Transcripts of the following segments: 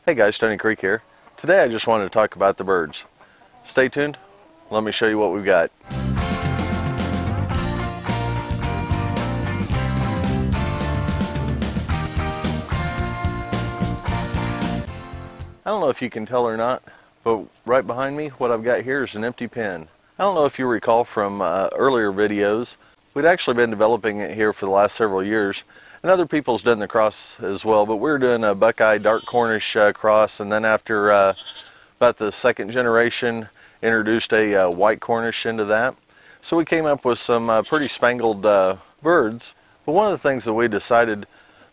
Hey guys, Stoney Creek here. Today I just wanted to talk about the birds. Stay tuned, let me show you what we've got. I don't know if you can tell or not, but right behind me, what I've got here is an empty pen. I don't know if you recall from earlier videos, we'd actually been developing it here for the last several years. And other people's done the cross as well, but we're doing a Buckeye Dark Cornish cross, and then after about the second generation, introduced a white Cornish into that. So we came up with some pretty spangled birds. But one of the things that we decided,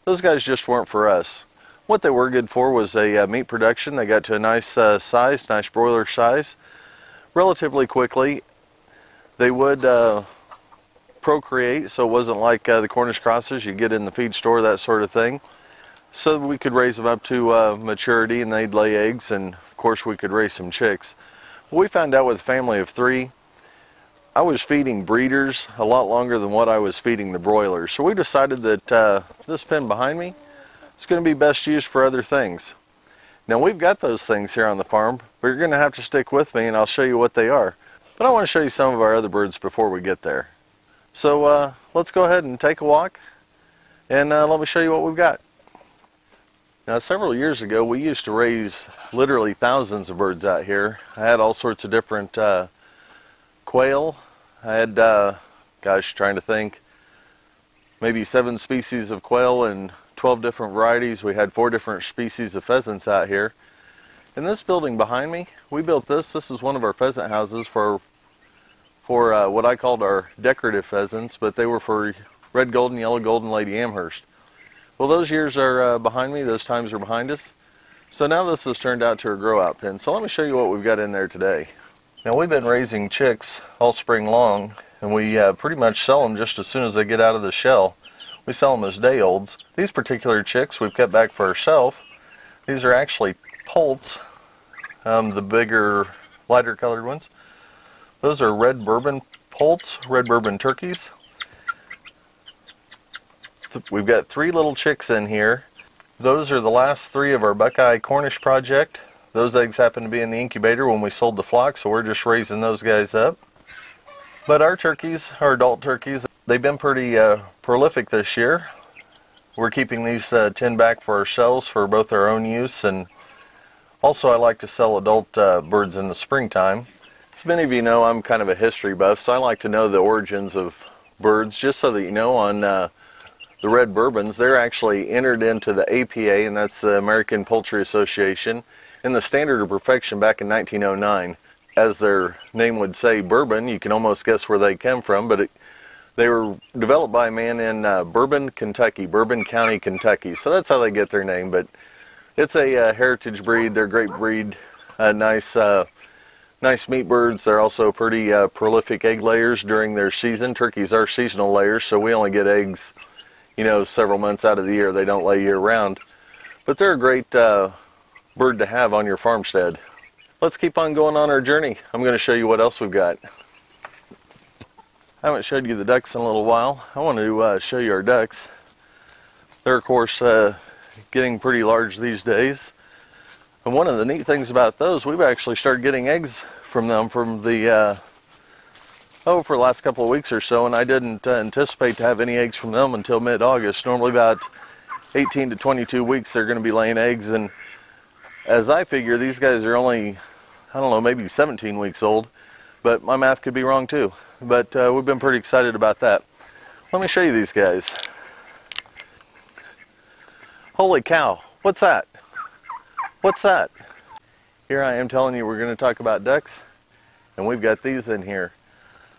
those guys just weren't for us. What they were good for was a meat production. They got to a nice size, nice broiler size, relatively quickly. They would procreate, so it wasn't like the Cornish crosses you get in the feed store, that sort of thing. So we could raise them up to maturity and they'd lay eggs, and of course we could raise some chicks. But we found out with a family of 3, I was feeding breeders a lot longer than what I was feeding the broilers. So we decided that this pen behind me is going to be best used for other things. Now we've got those things here on the farm, but you're going to have to stick with me and I'll show you what they are. But I want to show you some of our other birds before we get there. So let's go ahead and take a walk and let me show you what we've got. Now several years ago we used to raise literally thousands of birds out here. I had all sorts of different quail. I had, gosh, trying to think, maybe 7 species of quail and 12 different varieties. We had 4 different species of pheasants out here. In this building behind me, we built this. This is one of our pheasant houses for what I called our decorative pheasants, but they were for red golden, yellow golden, Lady Amherst. Well, those years are behind me, those times are behind us. So now this has turned out to a grow out pen. So let me show you what we've got in there today. Now we've been raising chicks all spring long, and we pretty much sell them just as soon as they get out of the shell. We sell them as day olds. These particular chicks we've kept back for ourselves. These are actually poults, the bigger, lighter colored ones. Those are red Bourbon poults, red Bourbon turkeys. We've got 3 little chicks in here. Those are the last 3 of our Buckeye Cornish project. Those eggs happen to be in the incubator when we sold the flock, so we're just raising those guys up. But our turkeys, our adult turkeys, they've been pretty prolific this year. We're keeping these 10 back for ourselves for both our own use, and also I like to sell adult birds in the springtime. As many of you know, I'm kind of a history buff, so I like to know the origins of birds, just so that you know. On the red Bourbons, they're actually entered into the APA, and that's the American Poultry Association, in the Standard of Perfection back in 1909. As their name would say, Bourbon, you can almost guess where they came from, but they were developed by a man in Bourbon, Kentucky, Bourbon County, Kentucky. So that's how they get their name, but it's a heritage breed. They're a great breed, nice meat birds. They're also pretty prolific egg layers during their season. Turkeys are seasonal layers, so we only get eggs, you know, several months out of the year. They don't lay year round. But they're a great bird to have on your farmstead. Let's keep on going on our journey. I'm going to show you what else we've got. I haven't showed you the ducks in a little while. I want to show you our ducks. They're of course getting pretty large these days. And one of the neat things about those, we've actually started getting eggs from them from the for the last couple of weeks or so, and I didn't anticipate to have any eggs from them until mid-August. Normally about 18 to 22 weeks they're going to be laying eggs, and as I figure, these guys are only, I don't know, maybe 17 weeks old, but my math could be wrong too. But we've been pretty excited about that. Let me show you these guys. Holy cow, what's that? What's that? Here I am telling you we're going to talk about ducks, and we've got these in here.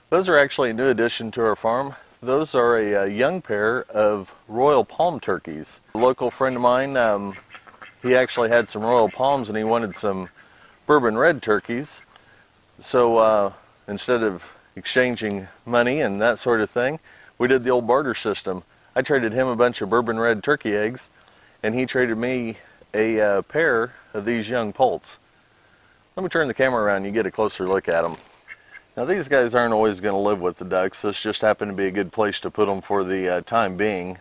Those are actually a new addition to our farm. Those are a young pair of Royal Palm turkeys. A local friend of mine, he actually had some Royal Palms and he wanted some Bourbon red turkeys. So instead of exchanging money and that sort of thing, we did the old barter system. I traded him a bunch of Bourbon red turkey eggs, and he traded me a pair of these young poults. Let me turn the camera around and you get a closer look at them. Now these guys aren't always going to live with the ducks. This just happened to be a good place to put them for the time being.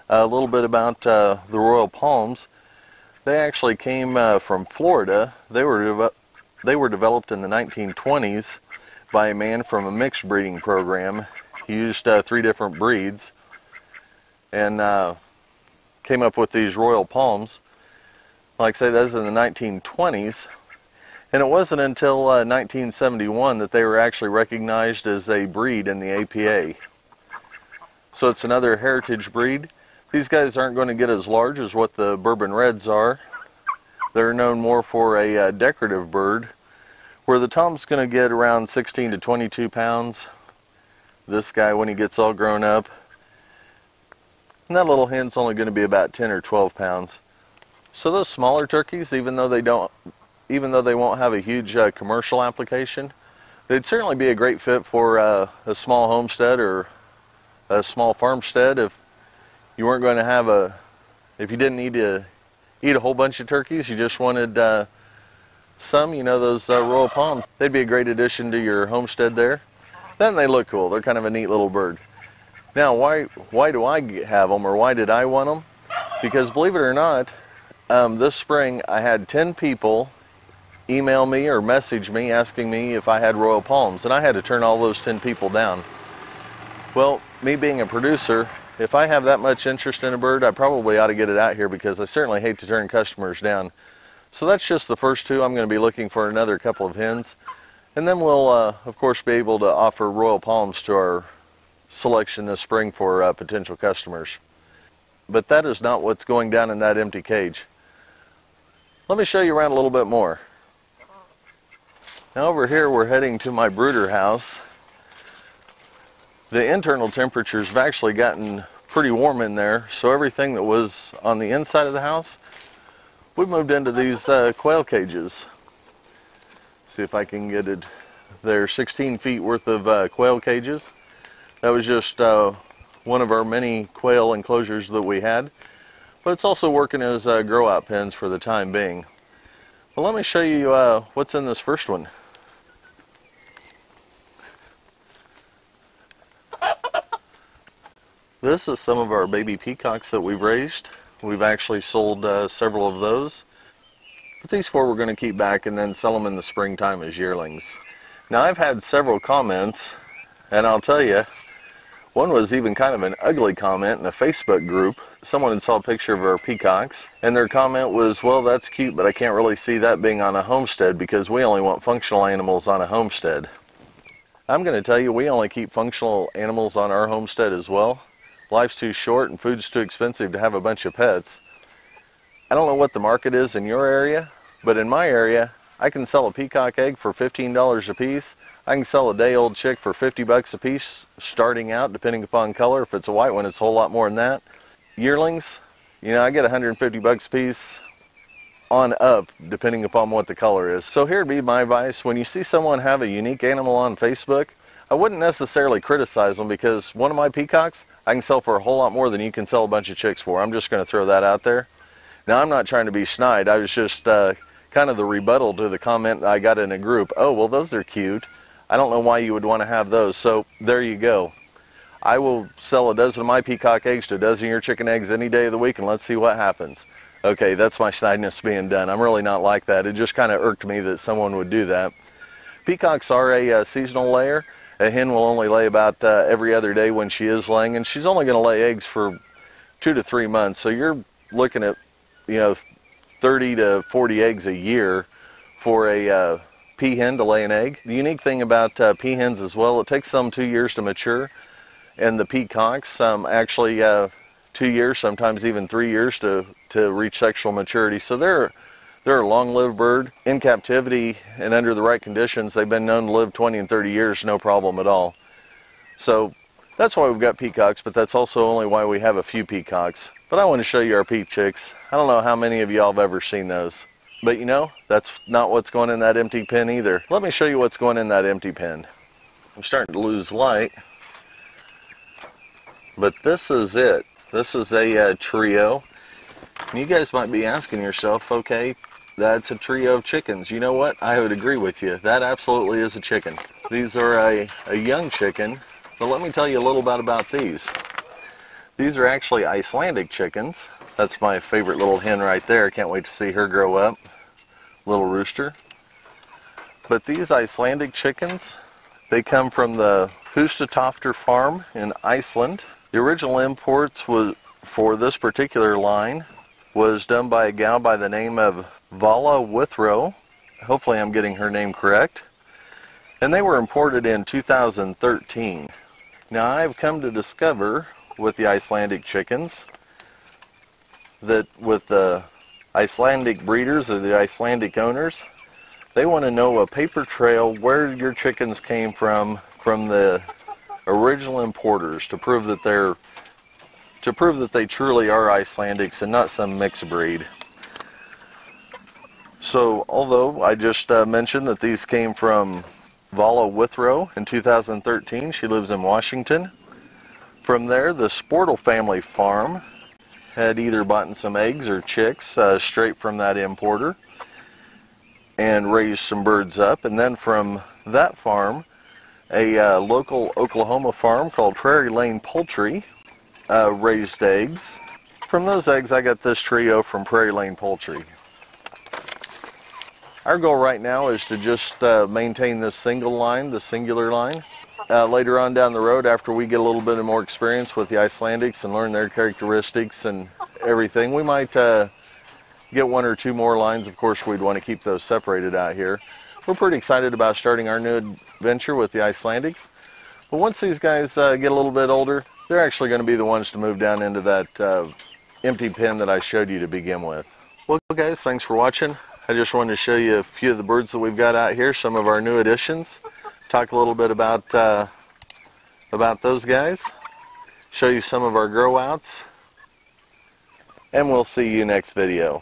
A little bit about the Royal Palms. They actually came from Florida. They were developed in the 1920s by a man from a mixed breeding program. He used 3 different breeds and came up with these Royal Palms. Like I say, that was in the 1920s. And it wasn't until 1971 that they were actually recognized as a breed in the APA. So it's another heritage breed. These guys aren't going to get as large as what the Bourbon Reds are. They're known more for a decorative bird, where the Tom's going to get around 16 to 22 pounds. This guy, when he gets all grown up, and that little hen's only going to be about 10 or 12 pounds. So those smaller turkeys, even though they won't have a huge commercial application, they'd certainly be a great fit for a small homestead or a small farmstead. If you weren't going to have if you didn't need to eat a whole bunch of turkeys, you just wanted some, you know, those Royal Palms, they'd be a great addition to your homestead there. Then they look cool. They're kind of a neat little bird. Now, why do I have them, or why did I want them? Because believe it or not, this spring I had 10 people email me or message me asking me if I had Royal Palms, and I had to turn all those 10 people down. Well, me being a producer, if I have that much interest in a bird, I probably ought to get it out here, because I certainly hate to turn customers down. So that's just the first 2. I'm going to be looking for another couple of hens, and then we'll of course be able to offer Royal Palms to our selection this spring for potential customers. But that is not what's going down in that empty cage. Let me show you around a little bit more. Now over here we're heading to my brooder house. The internal temperatures have actually gotten pretty warm in there, so everything that was on the inside of the house, we moved into these quail cages. See if I can get it. They're 16 feet worth of quail cages. That was just one of our many quail enclosures that we had, but it's also working as grow out pens for the time being. Well, let me show you what's in this first one. This is some of our baby peacocks that we've raised. We've actually sold several of those. But these 4 we're going to keep back and then sell them in the springtime as yearlings. Now, I've had several comments, and I'll tell you, one was even kind of an ugly comment in a Facebook group. Someone had saw a picture of our peacocks, and their comment was, well, that's cute, but I can't really see that being on a homestead, because we only want functional animals on a homestead. I'm going to tell you, we only keep functional animals on our homestead as well. Life's too short and food's too expensive to have a bunch of pets. I don't know what the market is in your area, but in my area, I can sell a peacock egg for $15 a piece. I can sell a day-old chick for 50 bucks a piece, starting out, depending upon color. If it's a white one, it's a whole lot more than that. Yearlings, you know, I get 150 bucks a piece on up, depending upon what the color is. So here'd be my advice. When you see someone have a unique animal on Facebook, I wouldn't necessarily criticize them, because one of my peacocks I can sell for a whole lot more than you can sell a bunch of chicks for. I'm just going to throw that out there. Now, I'm not trying to be snide. I was just kind of the rebuttal to the comment I got in a group. Oh, well, those are cute. I don't know why you would want to have those. So there you go. I will sell a dozen of my peacock eggs to a dozen of your chicken eggs any day of the week, and let's see what happens. Okay, that's my snideness being done. I'm really not like that. It just kind of irked me that someone would do that. Peacocks are a seasonal layer. A hen will only lay about every other day when she is laying, and she's only going to lay eggs for 2 to 3 months. So you're looking at, you know, 30 to 40 eggs a year for a peahen to lay an egg. The unique thing about peahens as well, it takes them 2 years to mature, and the peacocks actually 2 years, sometimes even 3 years to reach sexual maturity. So they're a long-lived bird. In captivity and under the right conditions, they've been known to live 20 and 30 years, no problem at all. So that's why we've got peacocks, but that's also only why we have a few peacocks. But I want to show you our peep chicks. I don't know how many of y'all have ever seen those. But you know, that's not what's going in that empty pen either. Let me show you what's going in that empty pen. I'm starting to lose light. But this is it. This is a trio. And you guys might be asking yourself, okay, that's a trio of chickens. You know what? I would agree with you. That absolutely is a chicken. These are a young chicken. But let me tell you a little bit about these. These are actually Icelandic chickens. That's my favorite little hen right there. Can't wait to see her grow up. Little rooster. But these Icelandic chickens, they come from the Húsatóftir farm in Iceland. The original imports for this particular line was done by a gal by the name of Vala Withrow. Hopefully I'm getting her name correct. And they were imported in 2013. Now I've come to discover with the Icelandic chickens that with the Icelandic breeders or the Icelandic owners, they want to know a paper trail where your chickens came from the original importers to prove that they truly are Icelandics and not some mixed breed. So although I just mentioned that these came from Vala Withrow in 2013, she lives in Washington. From there, the Sportel family farm had either bought some eggs or chicks straight from that importer and raised some birds up. And then from that farm, a local Oklahoma farm called Prairie Lane Poultry raised eggs. From those eggs, I got this trio from Prairie Lane Poultry. Our goal right now is to just maintain this single line, the singular line. Later on down the road, after we get a little bit more experience with the Icelandics and learn their characteristics and everything, we might get one or two more lines. Of course, we'd want to keep those separated out here. We're pretty excited about starting our new adventure with the Icelandics. But once these guys get a little bit older, they're actually going to be the ones to move down into that empty pen that I showed you to begin with. Well, guys, thanks for watching. I just wanted to show you a few of the birds that we've got out here, some of our new additions. Talk a little bit about those guys. Show you some of our grow outs. And we'll see you next video.